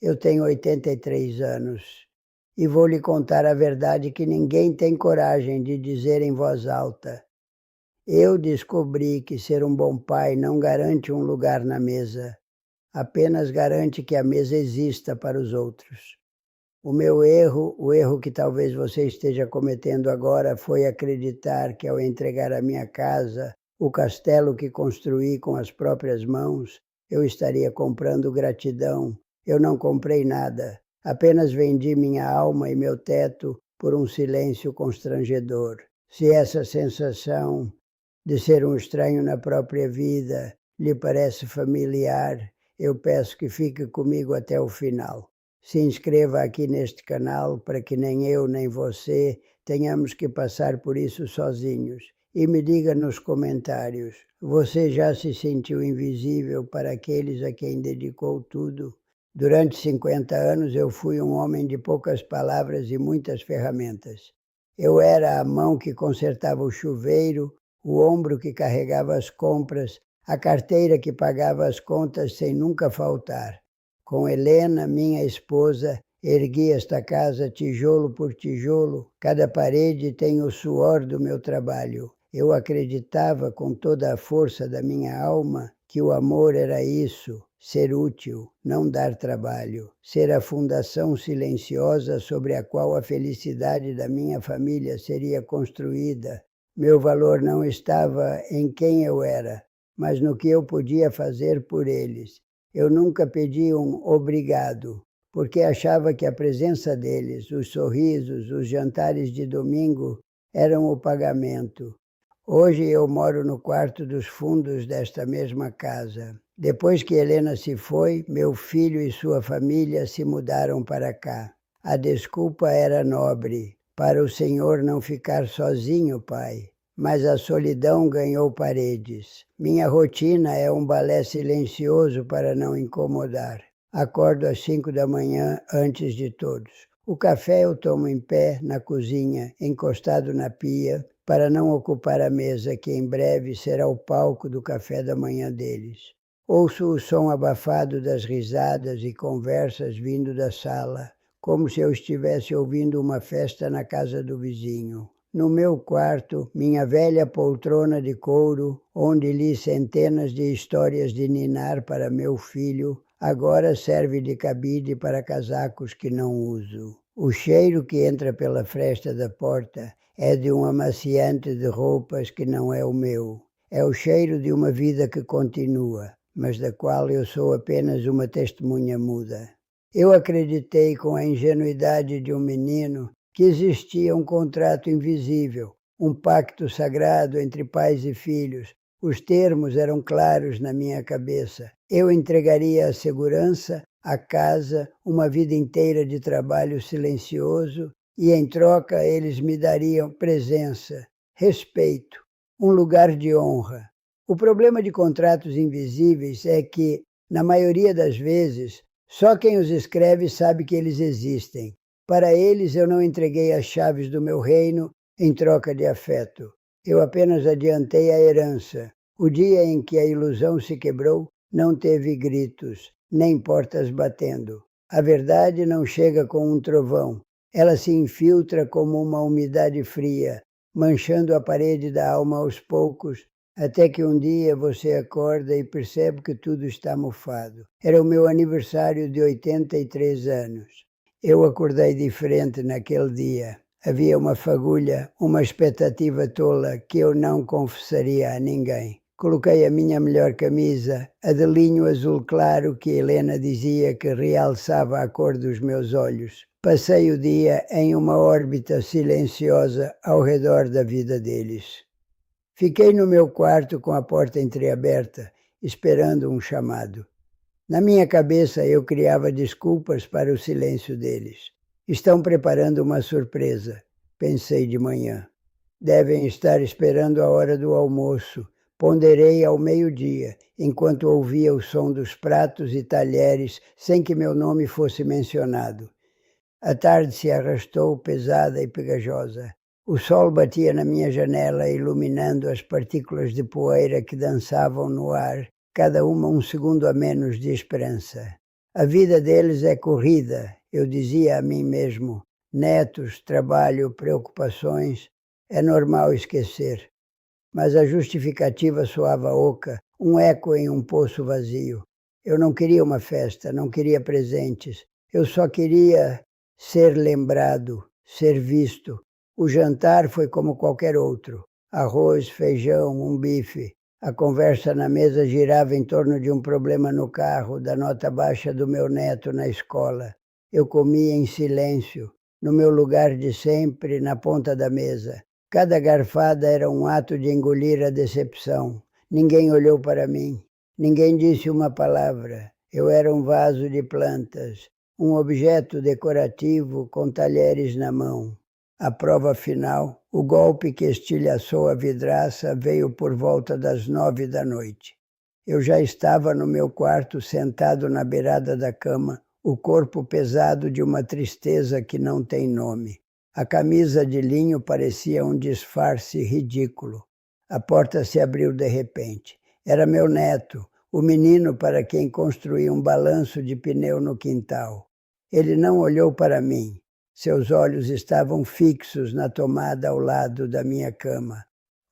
Eu tenho 83 anos e vou lhe contar a verdade que ninguém tem coragem de dizer em voz alta. Eu descobri que ser um bom pai não garante um lugar na mesa, apenas garante que a mesa exista para os outros. O meu erro, o erro que talvez você esteja cometendo agora, foi acreditar que ao entregar a minha casa, o castelo que construí com as próprias mãos, eu estaria comprando gratidão. Eu não comprei nada, apenas vendi minha alma e meu teto por um silêncio constrangedor. Se essa sensação de ser um estranho na própria vida lhe parece familiar, eu peço que fique comigo até o final. Se inscreva aqui neste canal para que nem eu nem você tenhamos que passar por isso sozinhos. E me diga nos comentários, você já se sentiu invisível para aqueles a quem dedicou tudo? Durante 50 anos eu fui um homem de poucas palavras e muitas ferramentas. Eu era a mão que consertava o chuveiro, o ombro que carregava as compras, a carteira que pagava as contas sem nunca faltar. Com Helena, minha esposa, ergui esta casa tijolo por tijolo, cada parede tem o suor do meu trabalho. Eu acreditava com toda a força da minha alma que o amor era isso, ser útil, não dar trabalho, ser a fundação silenciosa sobre a qual a felicidade da minha família seria construída. Meu valor não estava em quem eu era, mas no que eu podia fazer por eles. Eu nunca pedi um obrigado, porque achava que a presença deles, os sorrisos, os jantares de domingo, eram o pagamento. Hoje eu moro no quarto dos fundos desta mesma casa. Depois que Helena se foi, meu filho e sua família se mudaram para cá. A desculpa era nobre, para o senhor não ficar sozinho, pai. Mas a solidão ganhou paredes. Minha rotina é um balé silencioso para não incomodar. Acordo às 5 da manhã antes de todos. O café eu tomo em pé, na cozinha, encostado na pia, para não ocupar a mesa que em breve será o palco do café da manhã deles. Ouço o som abafado das risadas e conversas vindo da sala, como se eu estivesse ouvindo uma festa na casa do vizinho. No meu quarto, minha velha poltrona de couro, onde li centenas de histórias de ninar para meu filho, agora serve de cabide para casacos que não uso. O cheiro que entra pela fresta da porta é de um amaciante de roupas que não é o meu. É o cheiro de uma vida que continua, mas da qual eu sou apenas uma testemunha muda. Eu acreditei com a ingenuidade de um menino que existia um contrato invisível, um pacto sagrado entre pais e filhos. Os termos eram claros na minha cabeça. Eu entregaria a segurança, a casa, uma vida inteira de trabalho silencioso e, em troca, eles me dariam presença, respeito, um lugar de honra. O problema de contratos invisíveis é que, na maioria das vezes, só quem os escreve sabe que eles existem. Para eles eu não entreguei as chaves do meu reino em troca de afeto. Eu apenas adiantei a herança. O dia em que a ilusão se quebrou, não teve gritos, nem portas batendo. A verdade não chega com um trovão. Ela se infiltra como uma umidade fria, manchando a parede da alma aos poucos, até que um dia você acorda e percebe que tudo está mofado. Era o meu aniversário de 83 anos. Eu acordei diferente naquele dia. Havia uma fagulha, uma expectativa tola que eu não confessaria a ninguém. Coloquei a minha melhor camisa, a de linho azul claro que Helena dizia que realçava a cor dos meus olhos. Passei o dia em uma órbita silenciosa ao redor da vida deles. Fiquei no meu quarto com a porta entreaberta, esperando um chamado. Na minha cabeça eu criava desculpas para o silêncio deles. Estão preparando uma surpresa, pensei de manhã. Devem estar esperando a hora do almoço. Ponderei ao meio-dia, enquanto ouvia o som dos pratos e talheres sem que meu nome fosse mencionado. A tarde se arrastou pesada e pegajosa. O sol batia na minha janela, iluminando as partículas de poeira que dançavam no ar, cada uma um segundo a menos de esperança. A vida deles é corrida, eu dizia a mim mesmo. Netos, trabalho, preocupações, é normal esquecer. Mas a justificativa soava oca, um eco em um poço vazio. Eu não queria uma festa, não queria presentes. Eu só queria ser lembrado, ser visto. O jantar foi como qualquer outro. Arroz, feijão, um bife. A conversa na mesa girava em torno de um problema no carro, da nota baixa do meu neto na escola. Eu comia em silêncio, no meu lugar de sempre, na ponta da mesa. Cada garfada era um ato de engolir a decepção. Ninguém olhou para mim. Ninguém disse uma palavra. Eu era um vaso de plantas, um objeto decorativo com talheres na mão. A prova final, o golpe que estilhaçou a vidraça, veio por volta das 9 da noite. Eu já estava no meu quarto, sentado na beirada da cama, o corpo pesado de uma tristeza que não tem nome. A camisa de linho parecia um disfarce ridículo. A porta se abriu de repente. Era meu neto, o menino para quem construí um balanço de pneu no quintal. Ele não olhou para mim. Seus olhos estavam fixos na tomada ao lado da minha cama.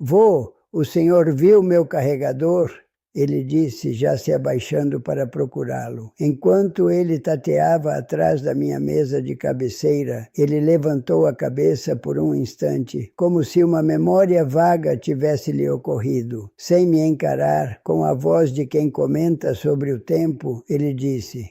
Vô, o senhor viu meu carregador? Ele disse, já se abaixando para procurá-lo. Enquanto ele tateava atrás da minha mesa de cabeceira, ele levantou a cabeça por um instante, como se uma memória vaga tivesse lhe ocorrido. Sem me encarar, com a voz de quem comenta sobre o tempo, ele disse,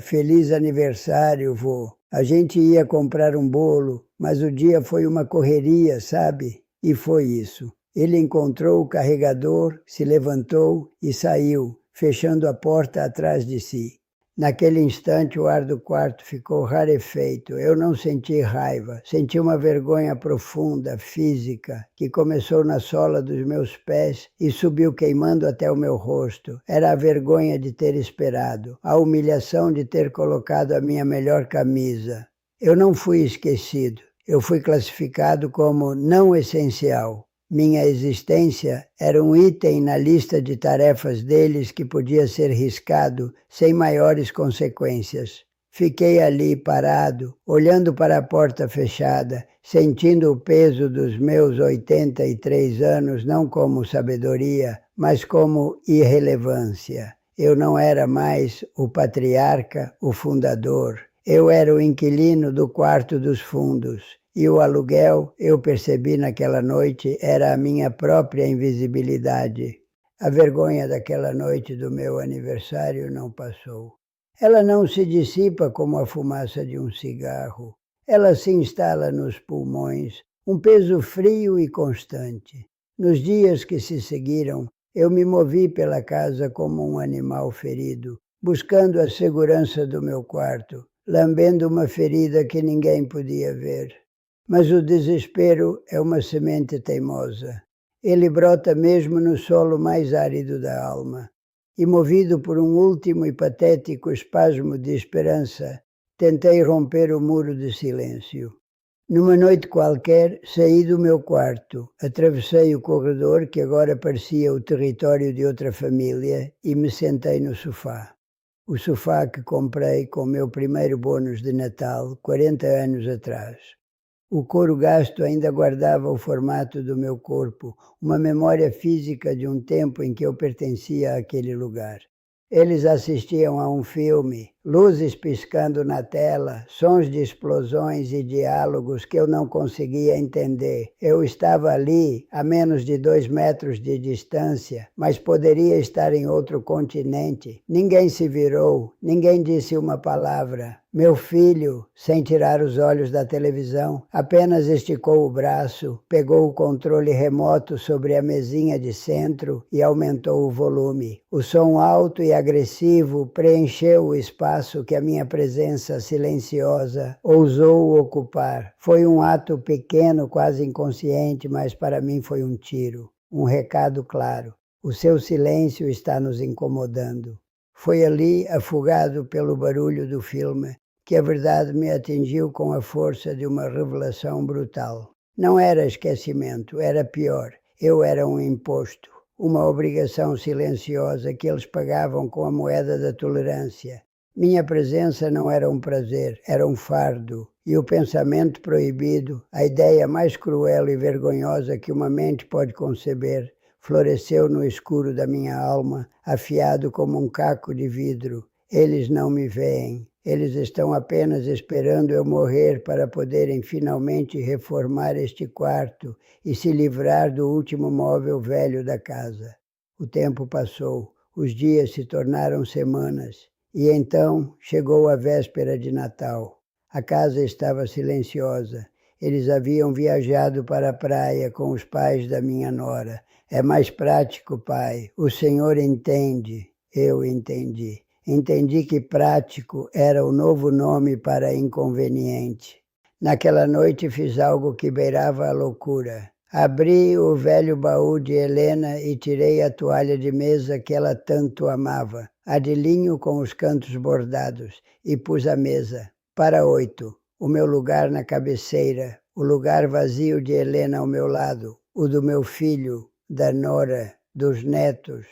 feliz aniversário, vô. A gente ia comprar um bolo, mas o dia foi uma correria, sabe? E foi isso. Ele encontrou o carregador, se levantou e saiu, fechando a porta atrás de si. Naquele instante o ar do quarto ficou rarefeito. Eu não senti raiva, senti uma vergonha profunda, física, que começou na sola dos meus pés e subiu queimando até o meu rosto. Era a vergonha de ter esperado, a humilhação de ter colocado a minha melhor camisa. Eu não fui esquecido, eu fui classificado como não essencial. Minha existência era um item na lista de tarefas deles que podia ser riscado sem maiores consequências. Fiquei ali parado, olhando para a porta fechada, sentindo o peso dos meus 83 anos não como sabedoria, mas como irrelevância. Eu não era mais o patriarca, o fundador. Eu era o inquilino do quarto dos fundos. E o aluguel, eu percebi naquela noite, era a minha própria invisibilidade. A vergonha daquela noite do meu aniversário não passou. Ela não se dissipa como a fumaça de um cigarro. Ela se instala nos pulmões, um peso frio e constante. Nos dias que se seguiram, eu me movi pela casa como um animal ferido, buscando a segurança do meu quarto, lambendo uma ferida que ninguém podia ver. Mas o desespero é uma semente teimosa. Ele brota mesmo no solo mais árido da alma. E movido por um último e patético espasmo de esperança, tentei romper o muro de silêncio. Numa noite qualquer, saí do meu quarto, atravessei o corredor, que agora parecia o território de outra família, e me sentei no sofá. O sofá que comprei com o meu primeiro bônus de Natal, 40 anos atrás. O couro gasto ainda guardava o formato do meu corpo, uma memória física de um tempo em que eu pertencia àquele lugar. Eles assistiam a um filme, luzes piscando na tela, sons de explosões e diálogos que eu não conseguia entender. Eu estava ali, a menos de 2 metros de distância, mas poderia estar em outro continente. Ninguém se virou, ninguém disse uma palavra. Meu filho, sem tirar os olhos da televisão, apenas esticou o braço, pegou o controle remoto sobre a mesinha de centro e aumentou o volume. O som alto e agressivo preencheu o espaço que a minha presença silenciosa ousou ocupar. Foi um ato pequeno, quase inconsciente, mas para mim foi um tiro, um recado claro. O seu silêncio está nos incomodando. Foi ali, afogado pelo barulho do filme, que a verdade me atingiu com a força de uma revelação brutal. Não era esquecimento, era pior. Eu era um imposto, uma obrigação silenciosa que eles pagavam com a moeda da tolerância. Minha presença não era um prazer, era um fardo. E o pensamento proibido, a ideia mais cruel e vergonhosa que uma mente pode conceber, floresceu no escuro da minha alma, afiado como um caco de vidro. Eles não me veem. Eles estão apenas esperando eu morrer para poderem finalmente reformar este quarto e se livrar do último móvel velho da casa. O tempo passou, os dias se tornaram semanas, e então chegou a véspera de Natal. A casa estava silenciosa. Eles haviam viajado para a praia com os pais da minha nora. É mais prático, pai. O senhor entende. Eu entendi. Entendi que prático era o novo nome para inconveniente. Naquela noite fiz algo que beirava a loucura. Abri o velho baú de Helena e tirei a toalha de mesa que ela tanto amava, a de linho com os cantos bordados, e pus a mesa. Para 8, o meu lugar na cabeceira, o lugar vazio de Helena ao meu lado, o do meu filho, da nora, dos netos.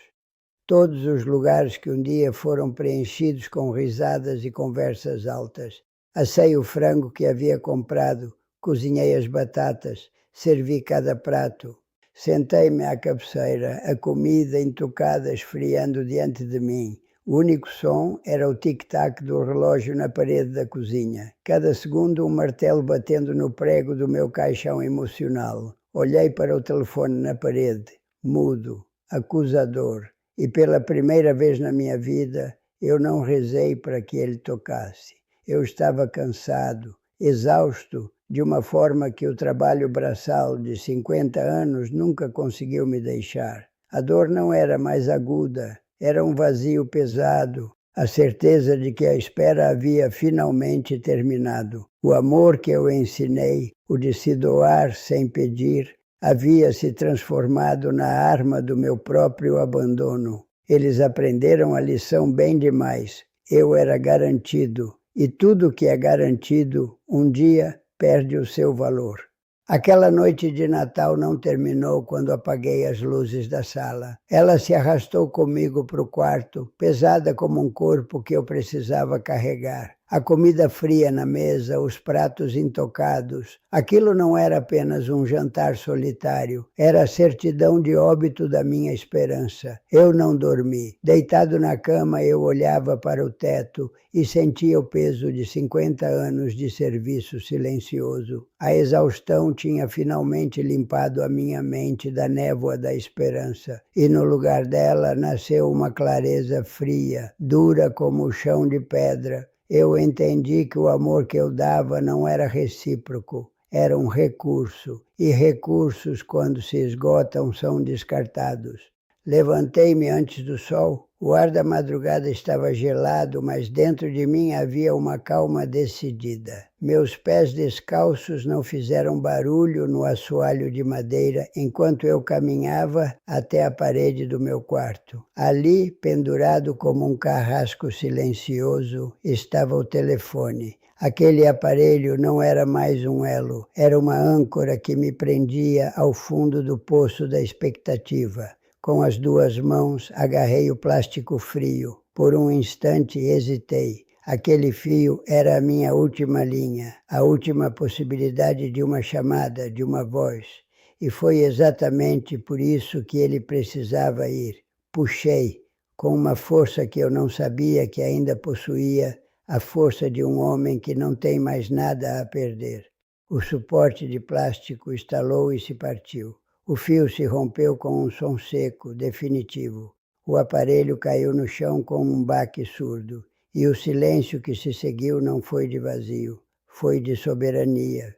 Todos os lugares que um dia foram preenchidos com risadas e conversas altas. Assei o frango que havia comprado, cozinhei as batatas, servi cada prato. Sentei-me à cabeceira, a comida intocada esfriando diante de mim. O único som era o tic-tac do relógio na parede da cozinha. Cada segundo um martelo batendo no prego do meu caixão emocional. Olhei para o telefone na parede, mudo, acusador. E pela primeira vez na minha vida, eu não rezei para que ele tocasse. Eu estava cansado, exausto, de uma forma que o trabalho braçal de 50 anos nunca conseguiu me deixar. A dor não era mais aguda, era um vazio pesado, a certeza de que a espera havia finalmente terminado. O amor que eu ensinei, o de se doar sem pedir, havia se transformado na arma do meu próprio abandono. Eles aprenderam a lição bem demais. Eu era garantido, e tudo que é garantido, um dia perde o seu valor. Aquela noite de Natal não terminou quando apaguei as luzes da sala. Ela se arrastou comigo para o quarto, pesada como um corpo que eu precisava carregar. A comida fria na mesa, os pratos intocados. Aquilo não era apenas um jantar solitário, era a certidão de óbito da minha esperança. Eu não dormi. Deitado na cama, eu olhava para o teto e sentia o peso de 50 anos de serviço silencioso. A exaustão tinha finalmente limpado a minha mente da névoa da esperança, e no lugar dela nasceu uma clareza fria, dura como o chão de pedra. Eu entendi que o amor que eu dava não era recíproco, era um recurso, e recursos, quando se esgotam, são descartados. Levantei-me antes do sol. O ar da madrugada estava gelado, mas dentro de mim havia uma calma decidida. Meus pés descalços não fizeram barulho no assoalho de madeira enquanto eu caminhava até a parede do meu quarto. Ali, pendurado como um carrasco silencioso, estava o telefone. Aquele aparelho não era mais um elo, era uma âncora que me prendia ao fundo do poço da expectativa. Com as duas mãos, agarrei o plástico frio. Por um instante, hesitei. Aquele fio era a minha última linha, a última possibilidade de uma chamada, de uma voz. E foi exatamente por isso que ele precisava ir. Puxei, com uma força que eu não sabia que ainda possuía, a força de um homem que não tem mais nada a perder. O suporte de plástico estalou e se partiu. O fio se rompeu com um som seco, definitivo. O aparelho caiu no chão com um baque surdo. E o silêncio que se seguiu não foi de vazio, foi de soberania.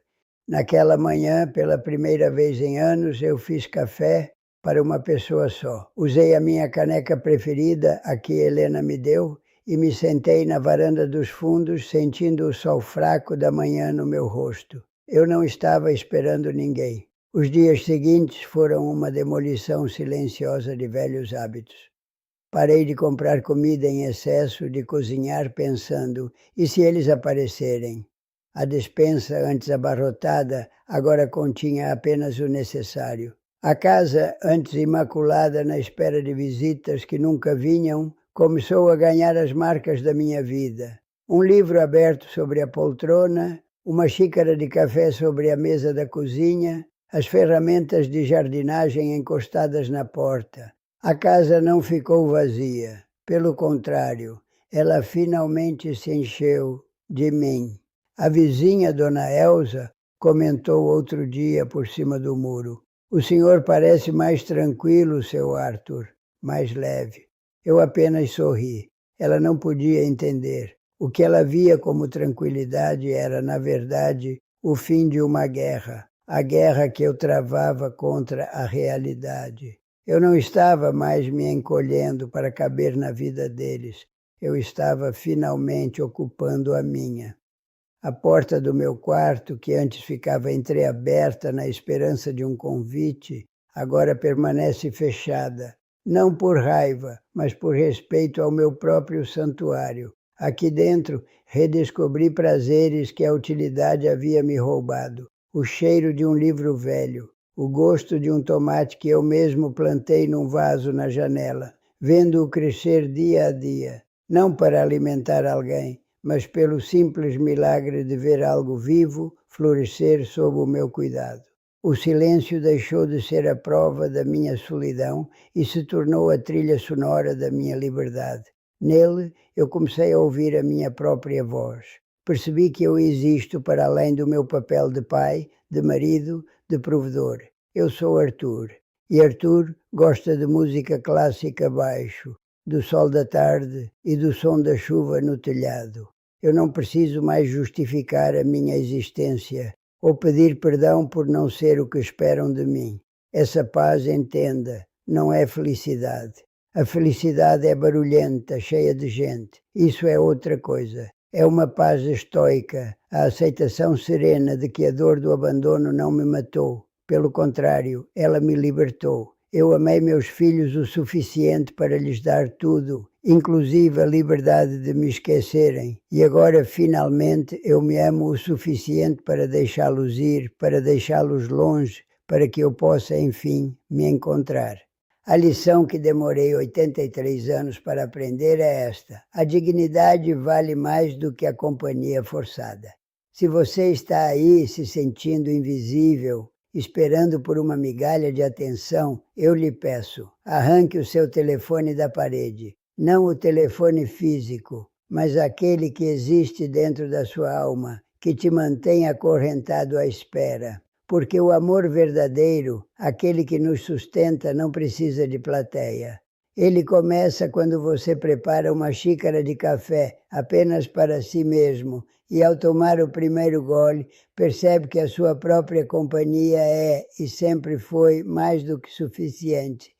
Naquela manhã, pela primeira vez em anos, eu fiz café para uma pessoa só. Usei a minha caneca preferida, a que Helena me deu, e me sentei na varanda dos fundos, sentindo o sol fraco da manhã no meu rosto. Eu não estava esperando ninguém. Os dias seguintes foram uma demolição silenciosa de velhos hábitos. Parei de comprar comida em excesso, de cozinhar pensando, e se eles aparecerem? A despensa, antes abarrotada, agora continha apenas o necessário. A casa, antes imaculada na espera de visitas que nunca vinham, Começou a ganhar as marcas da minha vida. Um livro aberto sobre a poltrona, uma xícara de café sobre a mesa da cozinha, as ferramentas de jardinagem encostadas na porta. A casa não ficou vazia. Pelo contrário, ela finalmente se encheu de mim. A vizinha, Dona Elsa, comentou outro dia por cima do muro. O senhor parece mais tranquilo, seu Arthur, mais leve. Eu apenas sorri. Ela não podia entender. O que ela via como tranquilidade era, na verdade, o fim de uma guerra. A guerra que eu travava contra a realidade. Eu não estava mais me encolhendo para caber na vida deles. Eu estava finalmente ocupando a minha. A porta do meu quarto, que antes ficava entreaberta na esperança de um convite, agora permanece fechada. Não por raiva, mas por respeito ao meu próprio santuário. Aqui dentro, redescobri prazeres que a utilidade havia me roubado. O cheiro de um livro velho, o gosto de um tomate que eu mesmo plantei num vaso na janela, vendo-o crescer dia a dia, não para alimentar alguém, mas pelo simples milagre de ver algo vivo florescer sob o meu cuidado. O silêncio deixou de ser a prova da minha solidão e se tornou a trilha sonora da minha liberdade. Nele, eu comecei a ouvir a minha própria voz. Percebi que eu existo para além do meu papel de pai, de marido, de provedor. Eu sou Arthur. E Arthur gosta de música clássica baixo, do sol da tarde e do som da chuva no telhado. Eu não preciso mais justificar a minha existência ou pedir perdão por não ser o que esperam de mim. Essa paz, entenda, não é felicidade. A felicidade é barulhenta, cheia de gente. Isso é outra coisa. É uma paz estoica, a aceitação serena de que a dor do abandono não me matou. Pelo contrário, ela me libertou. Eu amei meus filhos o suficiente para lhes dar tudo, inclusive a liberdade de me esquecerem. E agora, finalmente, eu me amo o suficiente para deixá-los ir, para deixá-los longe, para que eu possa, enfim, me encontrar. A lição que demorei 83 anos para aprender é esta: a dignidade vale mais do que a companhia forçada. Se você está aí se sentindo invisível, esperando por uma migalha de atenção, eu lhe peço, arranque o seu telefone da parede. Não o telefone físico, mas aquele que existe dentro da sua alma, que te mantém acorrentado à espera. Porque o amor verdadeiro, aquele que nos sustenta, não precisa de plateia. Ele começa quando você prepara uma xícara de café apenas para si mesmo e, ao tomar o primeiro gole, percebe que a sua própria companhia é e sempre foi mais do que suficiente.